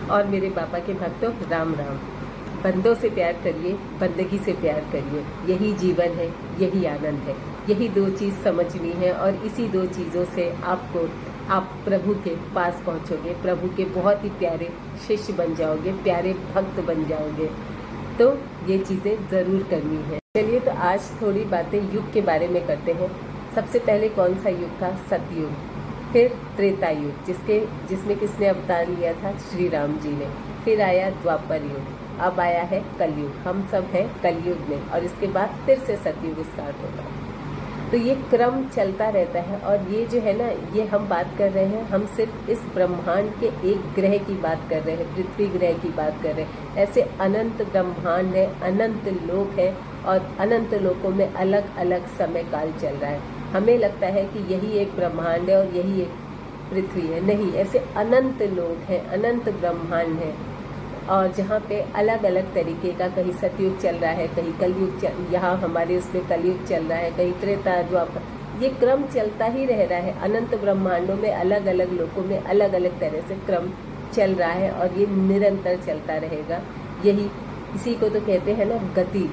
और मेरे बाबा के भक्तों, राम राम। बंदों से प्यार करिए, बंदगी से प्यार करिए, यही जीवन है, यही आनंद है। यही दो चीज़ समझनी है और इसी दो चीज़ों से आप प्रभु के पास पहुंचोगे, प्रभु के बहुत ही प्यारे शिष्य बन जाओगे, प्यारे भक्त बन जाओगे। तो ये चीज़ें ज़रूर करनी है। चलिए, तो आज थोड़ी बातें युग के बारे में करते हैं। सबसे पहले कौन सा युग था? सतयुग। फिर त्रेता युग, जिसमें किसने अवतार लिया था? श्री राम जी ने। फिर आया द्वापर युग, अब आया है कलयुग। हम सब हैं कलयुग में, और इसके बाद फिर से सतयुग स्टार्ट होगा। तो ये क्रम चलता रहता है। और ये जो है ना, ये हम बात कर रहे हैं, हम सिर्फ इस ब्रह्मांड के एक ग्रह की बात कर रहे हैं, पृथ्वी ग्रह की बात कर रहे हैं। ऐसे अनंत ब्रह्मांड है, अनंत लोक है, और अनंत लोकों में अलग अलग समय काल चल रहा है। हमें लगता है कि यही एक ब्रह्मांड है और यही एक पृथ्वी है। नहीं, ऐसे अनंत लोक हैं, अनंत ब्रह्मांड है, और जहाँ पे अलग अलग तरीके का, कहीं सतयुग चल रहा है, कहीं कलयुग यहाँ हमारे उसमें कलयुग चल रहा है, कहीं त्रेता, द्वापर। ये क्रम चलता ही रह रहा है। अनंत ब्रह्मांडों में अलग अलग लोकों में अलग अलग तरह से क्रम चल रहा है, और ये निरंतर चलता रहेगा। यही, इसी को तो कहते हैं ना गति।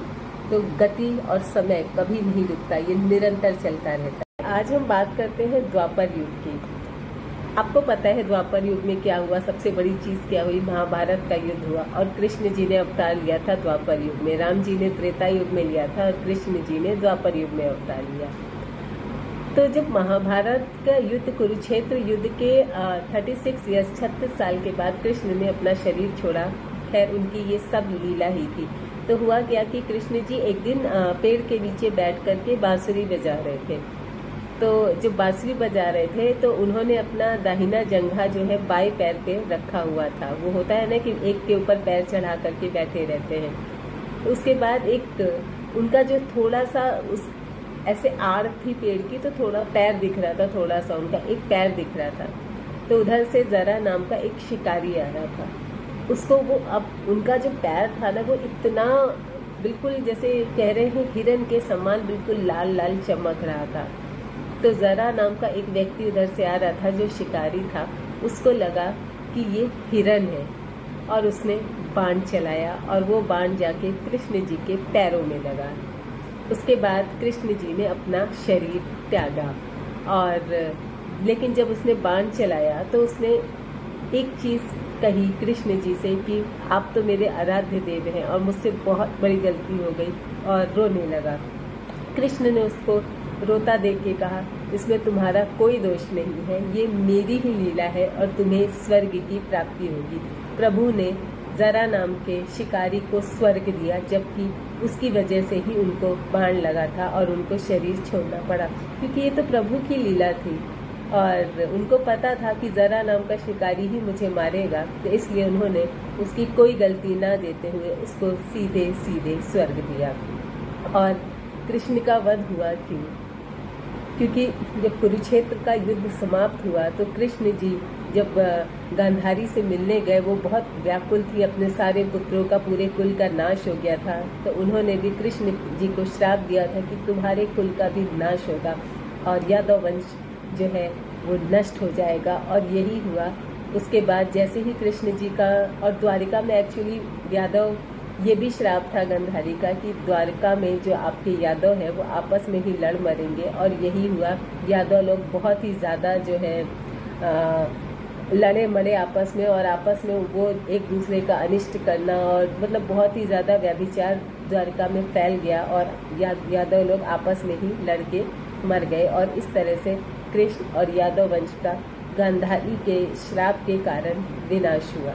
तो गति और समय कभी नहीं रुकता, ये निरंतर चलता रहता है। आज हम बात करते हैं द्वापर युग की। आपको पता है द्वापर युग में क्या हुआ? सबसे बड़ी चीज़ क्या हुई? महाभारत का युद्ध हुआ, और कृष्ण जी ने अवतार लिया था द्वापर युग में। राम जी ने त्रेता युग में लिया था, और कृष्ण जी ने द्वापर युग में अवतार लिया। तो जब महाभारत का युद्ध, कुरुक्षेत्र युद्ध के 36 साल के बाद कृष्ण ने अपना शरीर छोड़ा। खैर, उनकी ये सब लीला ही थी। तो हुआ क्या कि कृष्ण जी एक दिन पेड़ के नीचे बैठ करके बांसुरी बजा रहे थे। तो जब बांसुरी बजा रहे थे तो उन्होंने अपना दाहिना जंघा जो है बाएं पैर पे रखा हुआ था। वो होता है ना कि एक के ऊपर पैर चढ़ा करके बैठे रहते हैं। तो उसके बाद एक उनका जो थोड़ा सा उस ऐसे आड़ थी पेड़ की, तो थोड़ा पैर दिख रहा था, थोड़ा सा उनका एक पैर दिख रहा था। तो उधर से जरा नाम का एक शिकारी आ रहा था। उसको वो, अब उनका जो पैर था ना, वो इतना बिल्कुल जैसे कह रहे हैं हिरन के समान बिल्कुल लाल लाल चमक रहा था। तो जरा नाम का एक व्यक्ति उधर से आ रहा था जो शिकारी था। उसको लगा कि ये हिरन है, और उसने बाण चलाया, और वो बाण जाके कृष्ण जी के पैरों में लगा। उसके बाद कृष्ण जी ने अपना शरीर त्यागा। और लेकिन जब उसने बाण चलाया तो उसने एक चीज़ कही कृष्ण जी से कि आप तो मेरे आराध्य देव हैं और मुझसे बहुत बड़ी गलती हो गई, और रोने लगा। कृष्ण ने उसको रोता देख के कहा, इसमें तुम्हारा कोई दोष नहीं है, ये मेरी ही लीला है और तुम्हें स्वर्ग की प्राप्ति होगी। प्रभु ने जरा नाम के शिकारी को स्वर्ग दिया, जबकि उसकी वजह से ही उनको बाण लगा था और उनको शरीर छोड़ना पड़ा, क्योंकि ये तो प्रभु की लीला थी। और उनको पता था कि जरा नाम का शिकारी ही मुझे मारेगा, तो इसलिए उन्होंने उसकी कोई गलती ना देते हुए उसको सीधे सीधे स्वर्ग दिया। और कृष्ण का वध हुआ क्यों? क्योंकि जब कुरुक्षेत्र का युद्ध समाप्त हुआ तो कृष्ण जी जब गांधारी से मिलने गए, वो बहुत व्याकुल थी, अपने सारे पुत्रों का, पूरे कुल का नाश हो गया था। तो उन्होंने भी कृष्ण जी को श्राप दिया था कि तुम्हारे कुल का भी नाश होगा और यादव वंश जो है वो नष्ट हो जाएगा। और यही हुआ। उसके बाद जैसे ही कृष्ण जी का, और द्वारिका में एक्चुअली यादव, ये भी श्राप था गांधारी का कि द्वारका में जो आपके यादव है वो आपस में ही लड़ मरेंगे। और यही हुआ। यादव लोग बहुत ही ज़्यादा जो है लड़े मरे आपस में, और आपस में वो एक दूसरे का अनिष्ट करना, और मतलब बहुत ही ज़्यादा व्यभिचार द्वारका में फैल गया, और यादव लोग आपस में ही लड़ के मर गए। और इस तरह से कृष्ण और यादव वंश का गांधारी के श्राप के कारण विनाश हुआ।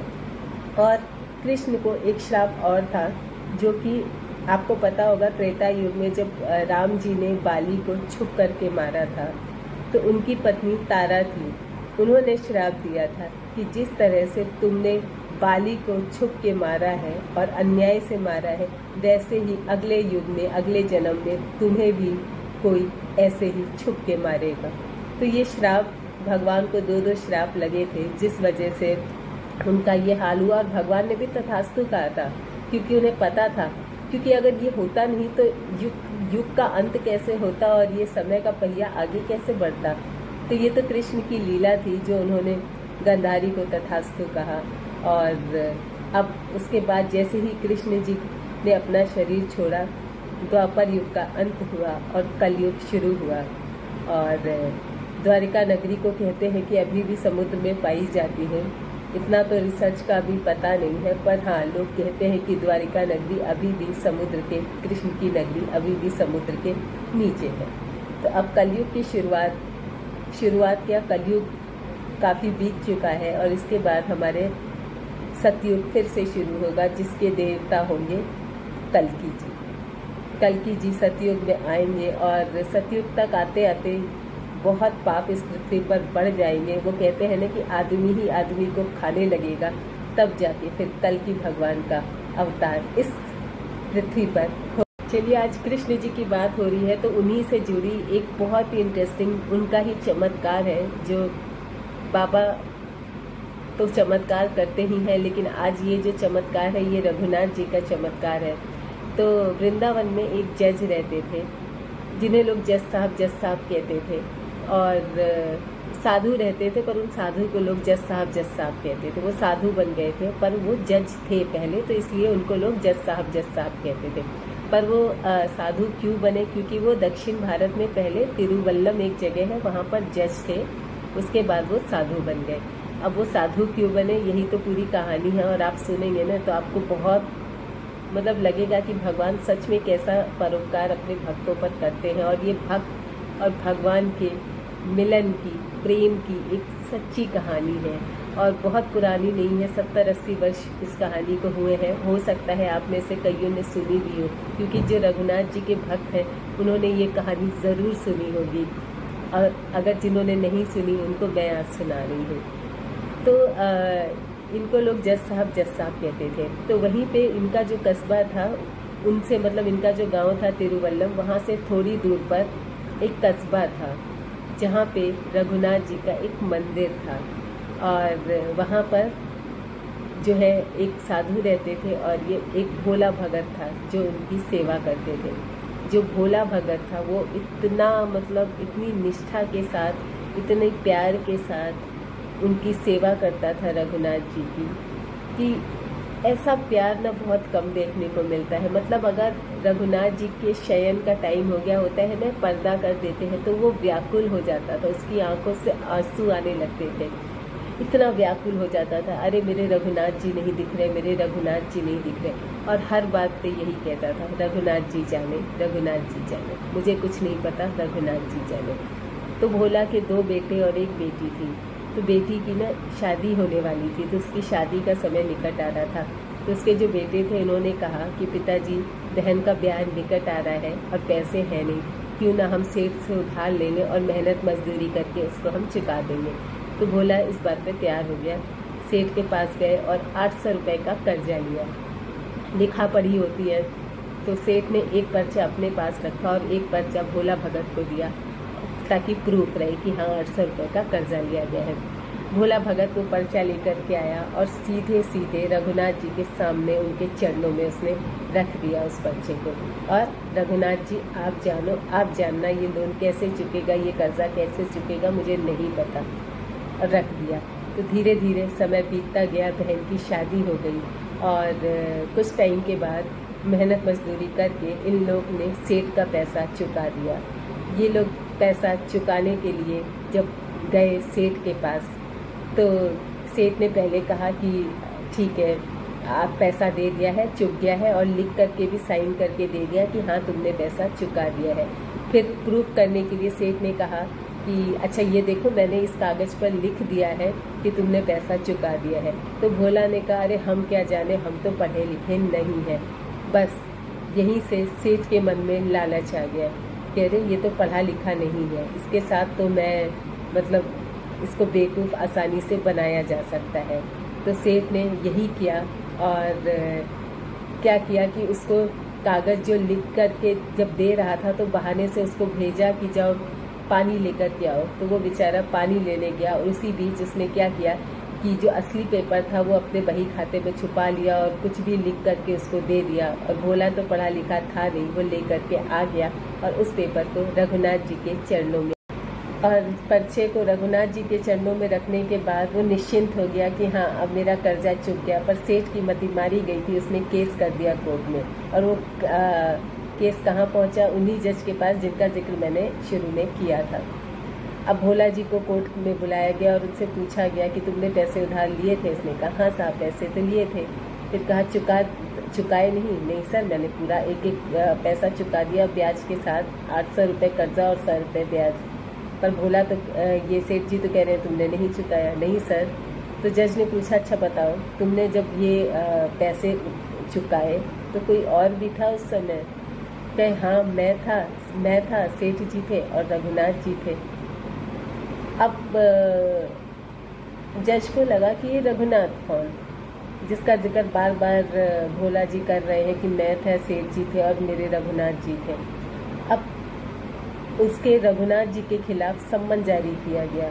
और कृष्ण को एक श्राप और था, जो कि आपको पता होगा, त्रेता युग में जब राम जी ने बाली को छुप करके मारा था, तो उनकी पत्नी तारा थी, उन्होंने श्राप दिया था कि जिस तरह से तुमने बाली को छुप के मारा है और अन्याय से मारा है, वैसे ही अगले युग में, अगले जन्म में तुम्हें भी कोई ऐसे ही छुप के मारेगा। तो ये श्राप, भगवान को 2-2 श्राप लगे थे, जिस वजह से उनका ये हाल हुआ। और भगवान ने भी तथास्तु कहा था, क्योंकि उन्हें पता था, क्योंकि अगर ये होता नहीं तो युग का अंत कैसे होता और ये समय का पहिया आगे कैसे बढ़ता। तो ये तो कृष्ण की लीला थी, जो उन्होंने गांधारी को तथास्तु कहा। और अब उसके बाद जैसे ही कृष्ण जी ने अपना शरीर छोड़ा, द्वापर युग का अंत हुआ और कलयुग शुरू हुआ। और द्वारिका नगरी को कहते हैं कि अभी भी समुद्र में पाई जाती है। इतना तो रिसर्च का भी पता नहीं है, पर हाँ, लोग कहते हैं कि द्वारिका नगरी अभी भी समुद्र के, कृष्ण की नगरी अभी भी समुद्र के नीचे है। तो अब कलयुग की शुरुआत क्या, कलयुग काफ़ी बीत चुका है और इसके बाद हमारे सतयुग फिर से शुरू होगा, जिसके देवता होंगे कल्कि जी। कल्कि जी सतयुग में आएंगे और सतयुग तक आते आते बहुत पाप इस पृथ्वी पर बढ़ जाएंगे। वो कहते हैं ना कि आदमी ही आदमी को खाने लगेगा, तब जाके फिर कल्कि भगवान का अवतार इस पृथ्वी पर हो। चलिए, आज कृष्ण जी की बात हो रही है तो उन्हीं से जुड़ी एक बहुत ही इंटरेस्टिंग उनका ही चमत्कार है, जो बाबा तो चमत्कार करते ही हैं, लेकिन आज ये जो चमत्कार है ये रघुनाथ जी का चमत्कार है। तो वृंदावन में एक जज रहते थे, जिन्हें लोग जज साहब कहते थे, और साधु रहते थे, पर उन साधु को लोग जज साहब कहते थे। वो साधु बन गए थे, पर वो जज थे पहले, तो इसलिए उनको लोग जज साहब कहते थे। पर वो साधु क्यों बने? क्योंकि वो दक्षिण भारत में पहले तिरुवल्लम एक जगह है, वहाँ पर जज थे, उसके बाद वो साधु बन गए। अब वो साधु क्यों बने, यही तो पूरी कहानी है, और आप सुनेंगे ना तो आपको बहुत मतलब लगेगा कि भगवान सच में कैसा परोपकार अपने भक्तों पर करते हैं। और ये भक्त और भगवान के मिलन की, प्रेम की एक सच्ची कहानी है, और बहुत पुरानी नहीं है, 70-80 वर्ष इस कहानी को हुए हैं। हो सकता है आप में से कईयों ने सुनी भी हो, क्योंकि जो रघुनाथ जी के भक्त हैं उन्होंने ये कहानी ज़रूर सुनी होगी, और अगर जिन्होंने नहीं सुनी उनको मैं आज सुना रही हूँ। तो इनको लोग जज साहब कहते थे। तो वहीं पे इनका जो कस्बा था, उनसे मतलब इनका जो गांव था तिरुवल्लम, वहाँ से थोड़ी दूर पर एक कस्बा था, जहाँ पे रघुनाथ जी का एक मंदिर था। और वहाँ पर जो है एक साधु रहते थे, और ये एक भोला भगत था जो उनकी सेवा करते थे। जो भोला भगत था वो इतना मतलब इतनी निष्ठा के साथ, इतने प्यार के साथ उनकी सेवा करता था रघुनाथ जी की, कि ऐसा प्यार ना बहुत कम देखने को मिलता है। मतलब अगर रघुनाथ जी के शयन का टाइम हो गया होता है ना, पर्दा कर देते हैं, तो वो व्याकुल हो जाता था, उसकी आंखों से आंसू आने लगते थे, इतना व्याकुल हो जाता था, अरे मेरे रघुनाथ जी नहीं दिख रहे, मेरे रघुनाथ जी नहीं दिख रहे। और हर बात पे यही कहता था, रघुनाथ जी जाने, रघुनाथ जी जाने, मुझे कुछ नहीं पता, रघुनाथ जी जाने। तो भोला के 2 बेटे और एक बेटी थी। तो बेटी की ना शादी होने वाली थी, तो उसकी शादी का समय निकट आ रहा था। तो उसके जो बेटे थे उन्होंने कहा कि पिताजी, बहन का ब्याह निकट आ रहा है और पैसे हैं नहीं, क्यों ना हम सेठ से उधार ले लें और मेहनत मजदूरी करके उसको हम चुका देंगे। तो भोला इस बात पे तैयार हो गया, सेठ के पास गए और 800 रुपये का कर्जा लिया। लिखा पढ़ी होती है, तो सेठ ने एक पर्चा अपने पास रखा और एक पर्चा भोला भगत को दिया, ताकि प्रूफ रहे कि हाँ 800 रुपये का कर्जा लिया गया है। भोला भगत वो पर्चा लेकर के आया और सीधे सीधे रघुनाथ जी के सामने उनके चरणों में उसने रख दिया उस पर्चे को, और रघुनाथ जी आप जानो, आप जानना ये लोन कैसे चुकेगा, ये कर्जा कैसे चुकेगा, मुझे नहीं पता, और रख दिया। तो धीरे धीरे समय बीतता गया, बहन की शादी हो गई, और कुछ टाइम के बाद मेहनत मजदूरी करके इन लोग ने सेठ का पैसा चुका दिया। ये लोग पैसा चुकाने के लिए जब गए सेठ के पास, तो सेठ ने पहले कहा कि ठीक है, आप पैसा दे दिया है, चुक गया है, और लिख करके भी साइन करके दे दिया कि हाँ तुमने पैसा चुका दिया है। फिर प्रूफ करने के लिए सेठ ने कहा कि अच्छा ये देखो, मैंने इस कागज़ पर लिख दिया है कि तुमने पैसा चुका दिया है। तो भोला ने कहा अरे हम क्या जाने, हम तो पढ़े लिखे नहीं हैं। बस यहीं से सेठ के मन में लालच आ गया, कह रहे ये तो पढ़ा लिखा नहीं है, इसके साथ तो मैं मतलब इसको बेवकूफ़ आसानी से बनाया जा सकता है। तो सेठ ने यही किया, और क्या किया कि उसको कागज़ जो लिख कर के जब दे रहा था तो बहाने से उसको भेजा कि जाओ पानी लेकर के आओ। तो वो बेचारा पानी लेने गया, और उसी बीच उसने क्या किया कि जो असली पेपर था वो अपने बही खाते में छुपा लिया और कुछ भी लिख करके उसको दे दिया। और भोला तो पढ़ा लिखा था नहीं, वो ले करके आ गया और उस पेपर को रघुनाथ जी के चरणों में और पर्चे को रघुनाथ जी के चरणों में रखने के बाद वो निश्चिंत हो गया कि हाँ अब मेरा कर्जा चुक गया। पर सेठ की मति मारी गई थी, उसने केस कर दिया कोर्ट में। और वो केस कहाँ पहुँचा? उन्हीं जज के पास जिनका जिक्र मैंने शुरू में किया था। अब भोला जी को कोर्ट में बुलाया गया और उनसे पूछा गया कि तुमने पैसे उधार लिए थे? उसने कहा हाँ साहब पैसे तो लिए थे। फिर कहा चुकाए नहीं सर, मैंने पूरा एक पैसा चुका दिया ब्याज के साथ, 800 रुपये कर्जा और 100 रुपये ब्याज। पर भोला तो ये सेठ जी तो कह रहे हैं तुमने नहीं चुकाया। नहीं सर। तो जज ने पूछा अच्छा बताओ तुमने जब ये पैसे चुकाए तो कोई और भी था उस समय? कहे हाँ मैं था, सेठ जी थे और रघुनाथ जी थे। अब जज को लगा कि ये रघुनाथ कौन, जिसका जिक्र बार बार भोला जी कर रहे हैं कि मैं था, सेठ जी थे और मेरे रघुनाथ जी थे। अब उसके रघुनाथ जी के खिलाफ सम्मन जारी किया गया।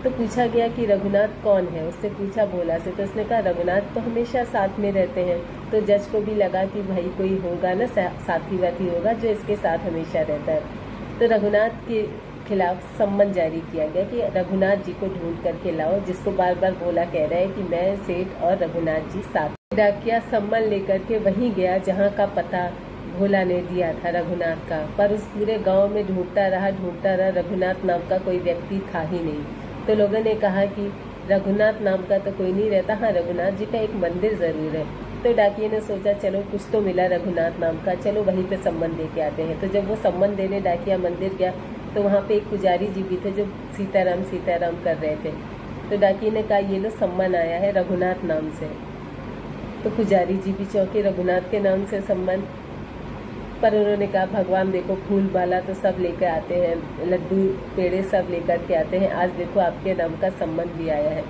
तो पूछा गया कि रघुनाथ कौन है, उससे पूछा भोला से। तो उसने कहा रघुनाथ तो हमेशा साथ में रहते हैं। तो जज को भी लगा कि भाई कोई होगा ना, साथी वाथी होगा जो इसके साथ हमेशा रहता है। तो रघुनाथ के खिलाफ सम्मन जारी किया गया कि रघुनाथ जी को ढूंढ करके लाओ, जिसको बार बार भोला कह रहा है कि मैं, सेठ और रघुनाथ जी साथ। डाकिया सम्मन लेकर के वहीं गया जहाँ का पता भोला ने दिया था रघुनाथ का। पर उस पूरे गांव में ढूंढता रहा, रघुनाथ नाम का कोई व्यक्ति था ही नहीं। तो लोगों ने कहा कि रघुनाथ नाम का तो कोई नहीं रहता, हाँ रघुनाथ जी का एक मंदिर जरूर है। तो डाकिये ने सोचा चलो कुछ तो मिला रघुनाथ नाम का, चलो वहीं पे सम्मन दे के आते हैं। तो जब वो सम्मन देने डाकिया मंदिर गया तो वहाँ पे एक पुजारी जी भी थे जो सीताराम सीताराम कर रहे थे। तो डाकिये ने कहा ये लो सम्मन आया है रघुनाथ नाम से। तो पुजारी जी भी चौंके, रघुनाथ के नाम से सम्मन। पर उन्होंने कहा भगवान देखो फूल माला तो सब लेकर आते हैं, लड्डू पेड़े सब लेकर के आते हैं, आज देखो आपके नाम का सम्मन भी आया है।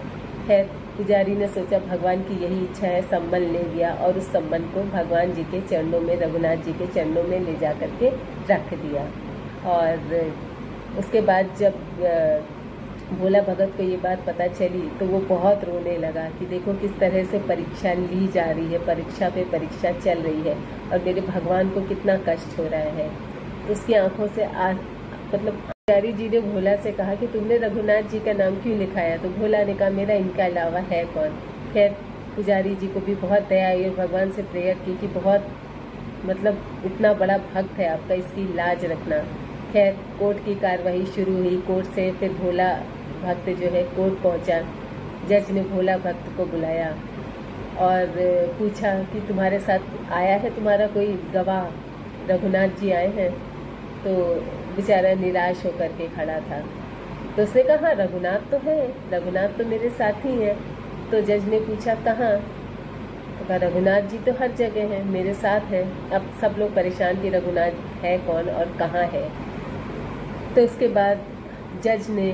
खैर पुजारी ने सोचा भगवान की यही इच्छा है, सम्मन ले गया और उस सम्मन को भगवान जी के चरणों में, रघुनाथ जी के चरणों में ले जा करके रख दिया। और उसके बाद जब भोला भगत को ये बात पता चली तो वो बहुत रोने लगा कि देखो किस तरह से परीक्षा ली जा रही है, परीक्षा पे परीक्षा चल रही है और मेरे भगवान को कितना कष्ट हो रहा है। तो उसकी आंखों से पुजारी जी ने भोला से कहा कि तुमने रघुनाथ जी का नाम क्यों लिखाया? तो भोला ने कहा मेरा इनके अलावा है कौन। खैर पुजारी जी को भी बहुत दया आई और भगवान से प्रेयर की कि बहुत इतना बड़ा भक्त है आपका, इसकी लाज रखना। खैर कोर्ट की कार्रवाई शुरू हुई। कोर्ट से फिर भोला भक्त जो है कोर्ट पहुंचा। जज ने भोला भक्त को बुलाया और पूछा कि तुम्हारे साथ आया है तुम्हारा कोई गवाह? रघुनाथ जी आए हैं। तो बेचारा निराश होकर के खड़ा था। तो उसने कहा हाँ रघुनाथ तो है, रघुनाथ तो मेरे साथ ही है। तो जज ने पूछा कहाँ? तो कहा रघुनाथ जी तो हर जगह है, मेरे साथ है। अब सब लोग परेशान कि रघुनाथ है कौन और कहाँ है। तो उसके बाद जज ने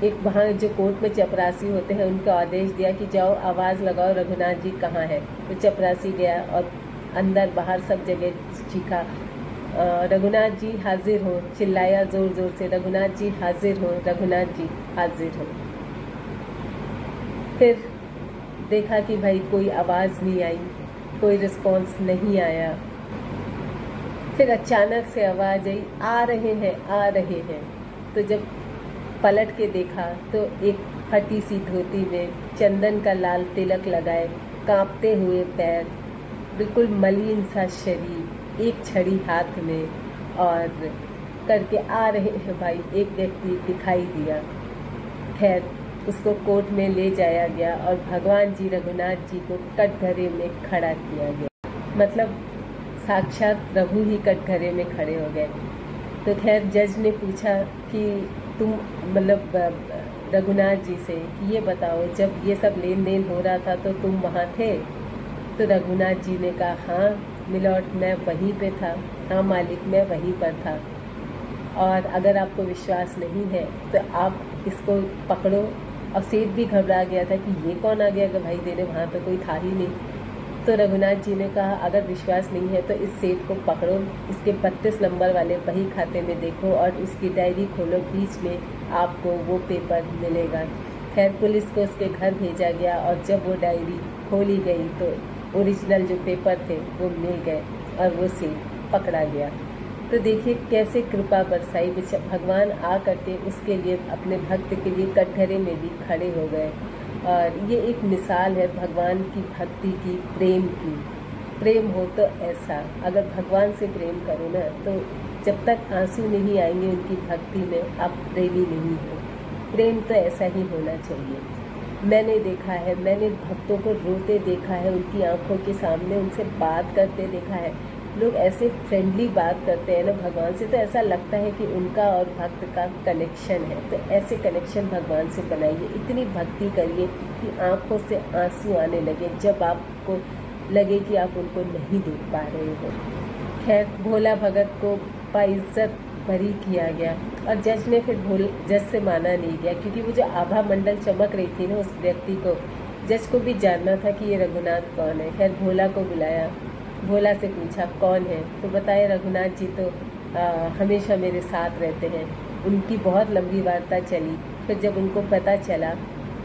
एक वहाँ जो कोर्ट में चपरासी होते हैं उनको आदेश दिया कि जाओ आवाज़ लगाओ रघुनाथ जी कहाँ है। तो चपरासी गया और अंदर बाहर सब जगह चीखा रघुनाथ जी हाजिर हो, चिल्लाया जोर जोर से रघुनाथ जी हाजिर हो, रघुनाथ जी हाजिर हो। फिर देखा कि भाई कोई आवाज़ नहीं आई, कोई रिस्पॉन्स नहीं आया। फिर अचानक से आवाज़ आई आ रहे हैं आ रहे हैं। तो जब पलट के देखा तो एक फटी सी धोती में चंदन का लाल तिलक लगाए, कांपते हुए पैर, बिल्कुल मलिन सा शरीर, एक छड़ी हाथ में और करके आ रहे हैं भाई, एक व्यक्ति दिखाई दिया। खैर उसको कोर्ट में ले जाया गया और भगवान जी रघुनाथ जी को कटघरे में खड़ा किया गया। साक्षात प्रभु ही कटघरे में खड़े हो गए। तो खैर जज ने पूछा कि तुम रघुनाथ जी से कि ये बताओ जब ये सब लेन देन हो रहा था तो तुम वहाँ थे? तो रघुनाथ जी ने कहा हाँ मिलॉर्ड मैं वहीं पे था, हाँ मालिक मैं वहीं पर था। और अगर आपको विश्वास नहीं है तो आप इसको पकड़ो। और सेठ भी घबरा गया था कि ये कौन आ गया गवाही देने, वहाँ तो कोई था ही नहीं। तो रघुनाथ जी ने कहा अगर विश्वास नहीं है तो इस सेठ को पकड़ो, इसके 32 नंबर वाले बही खाते में देखो और उसकी डायरी खोलो, बीच में आपको वो पेपर मिलेगा। खैर पुलिस को उसके घर भेजा गया और जब वो डायरी खोली गई तो ओरिजिनल जो पेपर थे वो मिल गए और वो सेठ पकड़ा गया। तो देखिए कैसे कृपा बरसाई, भगवान आ करके उसके लिए, अपने भक्त के लिए कटघरे में भी खड़े हो गए। और ये एक मिसाल है भगवान की भक्ति की, प्रेम की। प्रेम हो तो ऐसा, अगर भगवान से प्रेम करो ना, तो जब तक आंसू नहीं आएंगे उनकी भक्ति में, आप प्रेमी नहीं हो। प्रेम तो ऐसा ही होना चाहिए। मैंने देखा है, मैंने भक्तों को रोते देखा है, उनकी आंखों के सामने उनसे बात करते देखा है। लोग ऐसे फ्रेंडली बात करते हैं ना भगवान से, तो ऐसा लगता है कि उनका और भक्त का कनेक्शन है। तो ऐसे कनेक्शन भगवान से बनाइए, इतनी भक्ति करिए कि आंखों से आंसू आने लगे, जब आपको लगे कि आप उनको नहीं देख पा रहे हो। खैर, भोला भगत को बाइज्जत बरी किया गया और जज ने फिर जज से माना नहीं गया, क्योंकि वो जो आभा मंडल चमक रही थी ना उस व्यक्ति को, जज को भी जानना था कि ये रघुनाथ कौन है। खैर, भोला को बुलाया, भोला से पूछा कौन है, तो बताया रघुनाथ जी तो हमेशा मेरे साथ रहते हैं। उनकी बहुत लंबी वार्ता चली। फिर जब उनको पता चला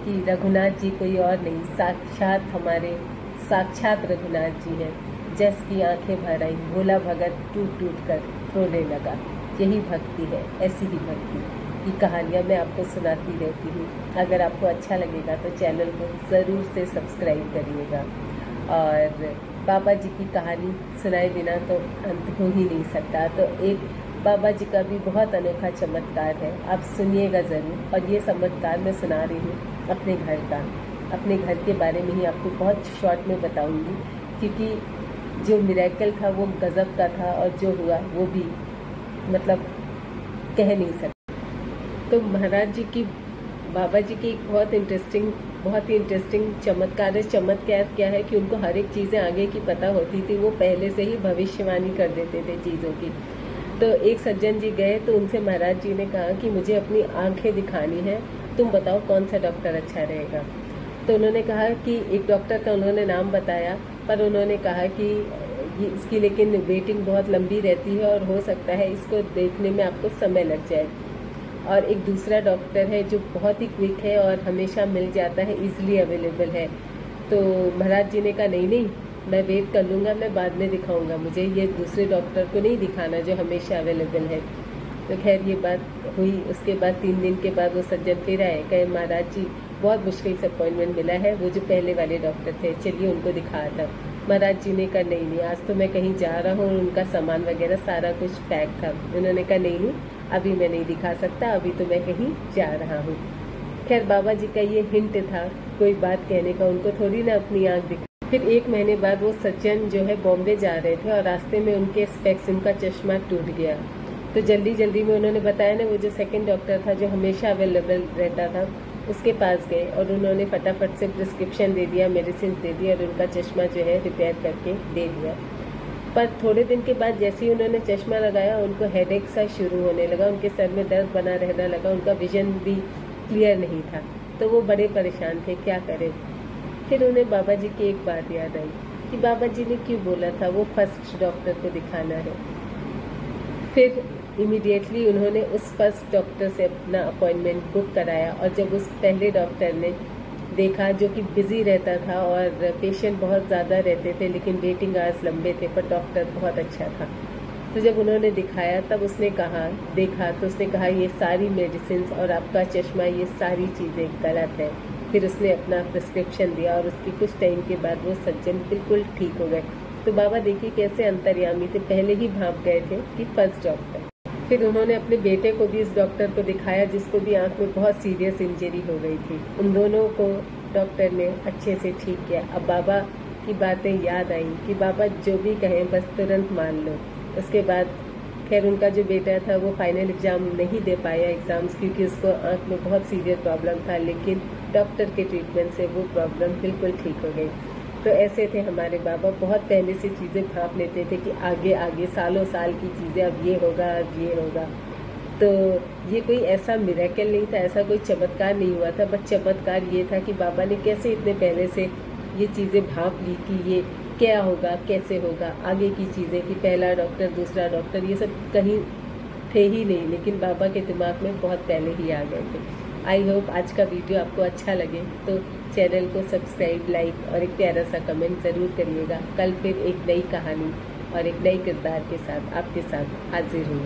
कि रघुनाथ जी कोई और नहीं, साक्षात रघुनाथ जी हैं, जस की आंखें भर आई। भोला भगत टूट टूट कर रोने लगा। यही भक्ति है, ऐसी ही भक्ति की कहानियाँ मैं आपको सुनाती रहती हूँ। अगर आपको अच्छा लगेगा तो चैनल को ज़रूर से सब्सक्राइब करिएगा। और बाबा जी की कहानी सुनाए बिना तो अंत हो ही नहीं सकता। तो एक बाबा जी का भी बहुत अनोखा चमत्कार है, आप सुनिएगा ज़रूर। और ये चमत्कार मैं सुना रही हूँ अपने घर का, अपने घर के बारे में ही आपको बहुत शॉर्ट में बताऊंगी, क्योंकि जो मिरेकल था वो गजब का था और जो हुआ वो भी मतलब कह नहीं सकते। तो महाराज जी की, बाबा जी की एक बहुत ही इंटरेस्टिंग चमत्कार है। चमत्कार क्या है कि उनको हर एक चीज़ें आगे की पता होती थी, वो पहले से ही भविष्यवाणी कर देते थे चीज़ों की। तो एक सज्जन जी गए तो उनसे महाराज जी ने कहा कि मुझे अपनी आंखें दिखानी है, तुम बताओ कौन सा डॉक्टर अच्छा रहेगा। तो उन्होंने कहा कि एक डॉक्टर का उन्होंने नाम बताया, पर उन्होंने कहा कि इसकी लेकिन वेटिंग बहुत लंबी रहती है और हो सकता है इसको देखने में आपको समय लग जाए। और एक दूसरा डॉक्टर है जो बहुत ही क्विक है और हमेशा मिल जाता है, इजीली अवेलेबल है। तो महाराज जी ने कहा नहीं, मैं वेट कर लूँगा, मैं बाद में दिखाऊंगा, मुझे ये दूसरे डॉक्टर को नहीं दिखाना जो हमेशा अवेलेबल है। तो खैर ये बात हुई। उसके बाद 3 दिन के बाद वो सज्जन फिर आए, कहे महाराज जी बहुत मुश्किल से अपॉइंटमेंट मिला है, वो जो पहले वाले डॉक्टर थे, चलिए उनको दिखा था। महाराज जी ने कहा नहीं, आज तो मैं कहीं जा रहा हूँ, उनका सामान वगैरह सारा कुछ पैक था। उन्होंने कहा नहीं, अभी मैं नहीं दिखा सकता, अभी तो मैं कहीं जा रहा हूँ। खैर, बाबा जी का ये हिंट था कोई बात कहने का, उनको थोड़ी ना अपनी आँख दिखा। फिर 1 महीने बाद वो सज्जन जो है बॉम्बे जा रहे थे और रास्ते में उनके स्पेक्स, उनका चश्मा टूट गया। तो जल्दी में उन्होंने बताया ना, वो जो सेकंड डॉक्टर था जो हमेशा अवेलेबल रहता था, उसके पास गए और उन्होंने फटाफट से प्रिस्क्रिप्शन दे दिया, मेडिसिन दे दी और उनका चश्मा जो है रिपेयर करके दे दिया। पर थोड़े दिन के बाद जैसे ही उन्होंने चश्मा लगाया, उनको हेडेक सा शुरू होने लगा, उनके सर में दर्द बना रहने लगा, उनका विजन भी क्लियर नहीं था। तो वो बड़े परेशान थे, क्या करें। फिर उन्हें बाबा जी की एक बात याद आई कि बाबा जी ने क्यों बोला था वो फर्स्ट डॉक्टर को दिखाना है। फिर इमीडिएटली उन्होंने उस फर्स्ट डॉक्टर से अपना अपॉइंटमेंट बुक कराया। और जब उस पहले डॉक्टर ने देखा, जो कि बिजी रहता था और पेशेंट बहुत ज़्यादा रहते थे लेकिन वेटिंग आवर्स लंबे थे, पर डॉक्टर बहुत अच्छा था, तो जब उन्होंने दिखाया तब उसने कहा, देखा तो उसने कहा ये सारी मेडिसिन और आपका चश्मा, ये सारी चीज़ें गलत है। फिर उसने अपना प्रिस्क्रिप्शन दिया और उसके कुछ टाइम के बाद वो सज्जन बिल्कुल ठीक हो गए। तो बाबा देखिए कैसे अंतर्यामी थे, पहले ही भाप गए थे कि फर्स्ट डॉक्टर। फिर उन्होंने अपने बेटे को भी इस डॉक्टर को दिखाया जिसको भी आंख में बहुत सीरियस इंजरी हो गई थी। उन दोनों को डॉक्टर ने अच्छे से ठीक किया। अब बाबा की बातें याद आई कि बाबा जो भी कहें बस तुरंत मान लो। उसके बाद खैर उनका जो बेटा था वो फाइनल एग्जाम नहीं दे पाया एग्जाम्स, क्योंकि उसको आंख में बहुत सीरियस प्रॉब्लम था, लेकिन डॉक्टर के ट्रीटमेंट से वो प्रॉब्लम बिल्कुल ठीक हो गई। तो ऐसे थे हमारे बाबा, बहुत पहले से चीज़ें भाप लेते थे कि आगे आगे सालों साल की चीज़ें, अब ये होगा, अब ये होगा। तो ये कोई ऐसा मिरेकल नहीं था, ऐसा कोई चमत्कार नहीं हुआ था, बस चमत्कार ये था कि बाबा ने कैसे इतने पहले से ये चीज़ें भाप ली कि ये क्या होगा, कैसे होगा, आगे की चीज़ें, कि पहला डॉक्टर, दूसरा डॉक्टर, ये सब कहीं थे ही नहीं, लेकिन बाबा के दिमाग में बहुत पहले ही आ गए थे। आई होप आज का वीडियो आपको अच्छा लगे, तो चैनल को सब्सक्राइब, लाइक और एक प्यारा सा कमेंट ज़रूर करिएगा। कल फिर एक नई कहानी और एक नए किरदार के साथ आपके साथ हाजिर हूँ।